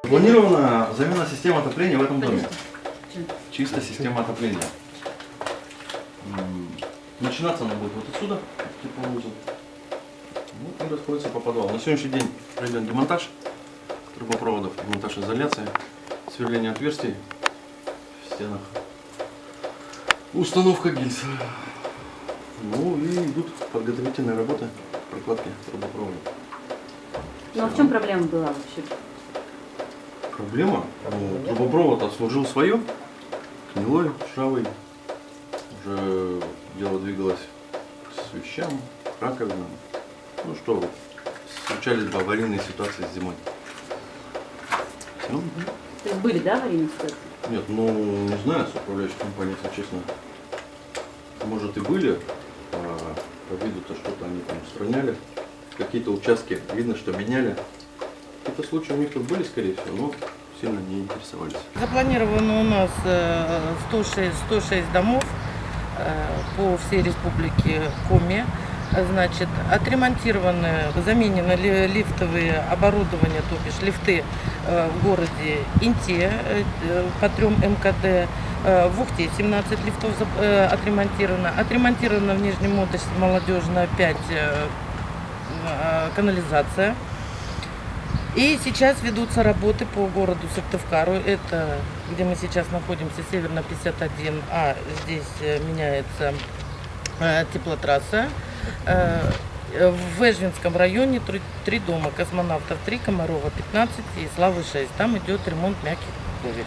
Планирована замена системы отопления в этом доме. Чисто система отопления. Начинаться она будет вот отсюда, тепловой узел. Вот и расходится по подвалу. На сегодняшний день проведен демонтаж трубопроводов, демонтаж изоляции, сверление отверстий в стенах, установка гильз. Ну и идут подготовительные работы, прокладки трубопровода. Ну а в чем проблема была вообще? Проблема? Ну, трубопровод отслужил свое, гнилой, ржавый. Уже дело двигалось к свещам, раковинам. Ну что, случались бы аварийные ситуации с зимой. Все. То есть были, да, аварийные ситуации? Нет, ну не знаю, с управляющей компанией, если честно. Может и были, по виду-то что-то они там устраняли. Какие-то участки видно, что меняли. Какие-то случаи у них тут были, скорее всего, но сильно не интересовались. Запланировано у нас 106 домов по всей республике Коми. Значит, отремонтированы, заменены лифтовые оборудования, то бишь лифты в городе Инте по 3 МКД, в Ухте 17 лифтов отремонтировано. Отремонтировано в Нижнем Удоче молодежно 5 канализация. И сейчас ведутся работы по городу Сыктывкару. Это где мы сейчас находимся, Северно 51, а здесь меняется теплотрасса. В Эжвинском районе 3 дома, Космонавтов 3, Комарова 15 и Славы 6. Там идет ремонт мягких условий.